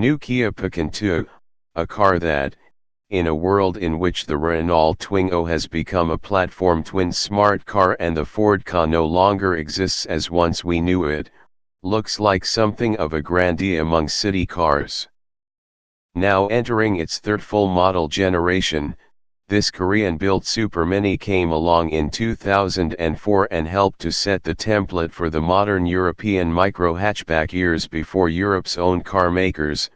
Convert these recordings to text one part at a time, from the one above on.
new Kia Picanto, a car that, in a world in which the Renault Twingo has become a platform twin smart car and the Ford Ka no longer exists as once we knew it, looks like something of a grandee among city cars. Now entering its third full model generation, this Korean-built Super Mini came along in 2004 and helped to set the template for the modern European micro-hatchback years before Europe's own car makers,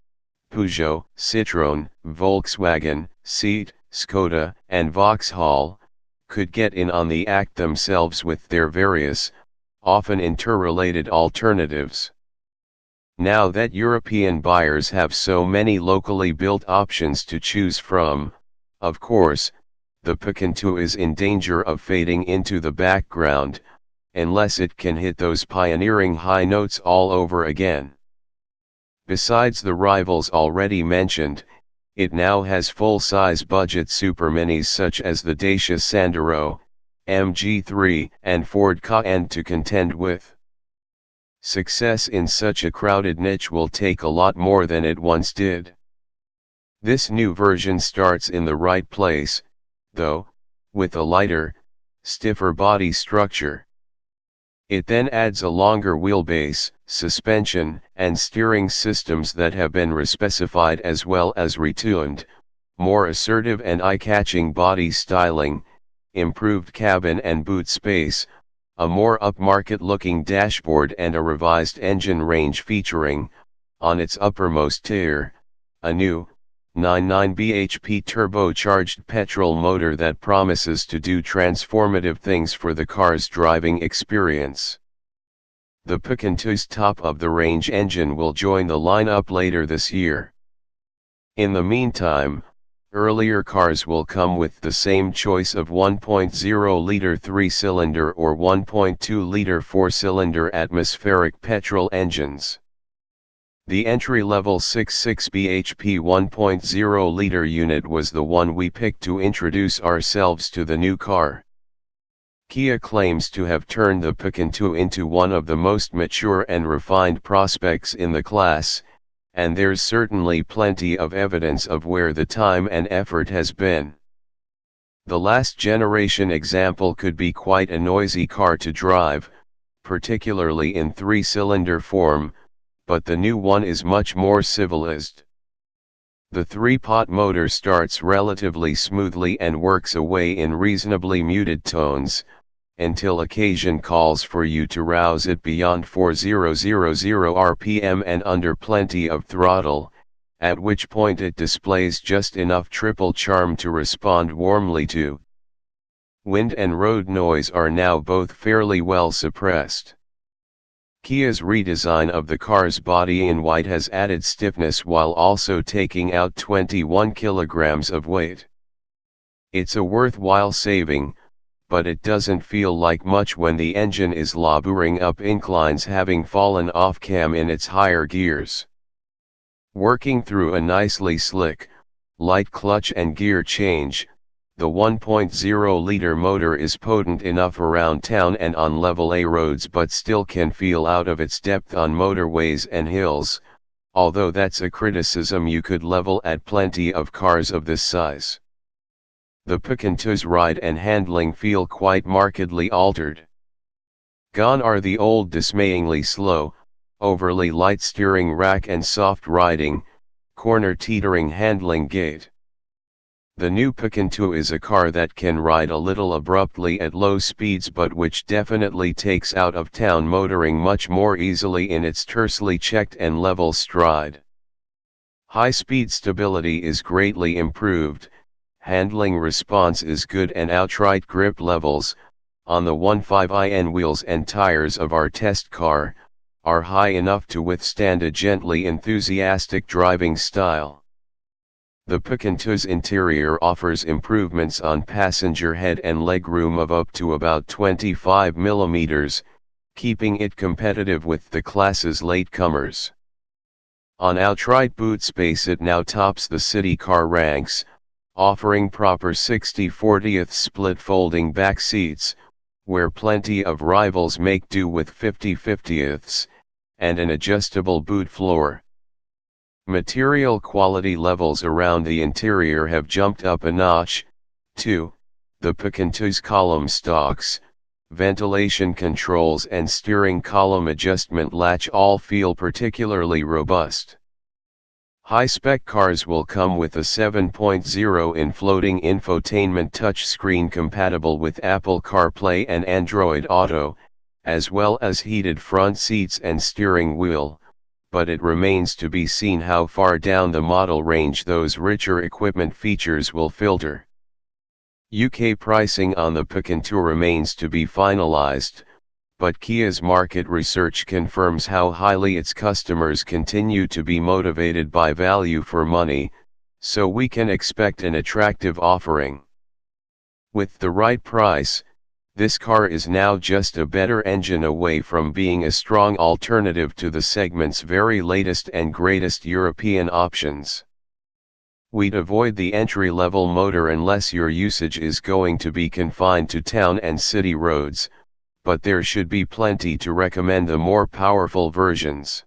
Peugeot, Citroën, Volkswagen, Seat, Skoda, and Vauxhall, could get in on the act themselves with their various, often interrelated alternatives. Now that European buyers have so many locally built options to choose from, of course, the Picanto is in danger of fading into the background, unless it can hit those pioneering high notes all over again. Besides the rivals already mentioned, it now has full-size budget super minis such as the Dacia Sandero, MG3 and Ford Ka-N to contend with. Success in such a crowded niche will take a lot more than it once did. This new version starts in the right place, though, with a lighter, stiffer body structure. It then adds a longer wheelbase, suspension, and steering systems that have been respecified as well as retuned, more assertive and eye-catching body styling, improved cabin and boot space, a more upmarket-looking dashboard and a revised engine range featuring, on its uppermost tier, a new, 99 bhp turbocharged petrol motor that promises to do transformative things for the car's driving experience. The Picanto's top-of-the-range engine will join the lineup later this year. In the meantime, earlier cars will come with the same choice of 1.0-liter 3-cylinder or 1.2-liter 4-cylinder atmospheric petrol engines. The entry-level 66 bhp 1.0-liter unit was the one we picked to introduce ourselves to the new car. Kia claims to have turned the Picanto into one of the most mature and refined prospects in the class, and there's certainly plenty of evidence of where the time and effort has been. The last generation example could be quite a noisy car to drive, particularly in 3-cylinder form, but the new one is much more civilized. The 3-pot motor starts relatively smoothly and works away in reasonably muted tones, until occasion calls for you to rouse it beyond 4000 rpm and under plenty of throttle, at which point it displays just enough triple charm to respond warmly to. Wind and road noise are now both fairly well suppressed. Kia's redesign of the car's body in white has added stiffness while also taking out 21 kilograms of weight. It's a worthwhile saving, but it doesn't feel like much when the engine is laboring up inclines, having fallen off cam in its higher gears. Working through a nicely slick, light clutch and gear change, the 1.0-liter motor is potent enough around town and on level A roads but still can feel out of its depth on motorways and hills, although that's a criticism you could level at plenty of cars of this size. The Picanto's ride and handling feel quite markedly altered. Gone are the old dismayingly slow, overly light steering rack and soft riding, corner teetering handling gait. The new Picanto is a car that can ride a little abruptly at low speeds but which definitely takes out of town motoring much more easily in its tersely checked and level stride. High-speed stability is greatly improved, handling response is good and outright grip levels, on the 15in wheels and tires of our test car, are high enough to withstand a gently enthusiastic driving style. The Picanto's interior offers improvements on passenger head and legroom of up to about 25 mm, keeping it competitive with the class's latecomers. On outright boot space it now tops the city car ranks, offering proper 60/40 split folding back seats, where plenty of rivals make do with 50/50, and an adjustable boot floor. Material quality levels around the interior have jumped up a notch, too. The Picanto's column stalks, ventilation controls and steering column adjustment latch all feel particularly robust. High-spec cars will come with a 7.0-in floating infotainment touchscreen compatible with Apple CarPlay and Android Auto, as well as heated front seats and steering wheel, but it remains to be seen how far down the model range those richer equipment features will filter. UK pricing on the Picanto remains to be finalized, but Kia's market research confirms how highly its customers continue to be motivated by value for money, so we can expect an attractive offering. With the right price, this car is now just a better engine away from being a strong alternative to the segment's very latest and greatest European options. We'd avoid the entry-level motor unless your usage is going to be confined to town and city roads, but there should be plenty to recommend the more powerful versions.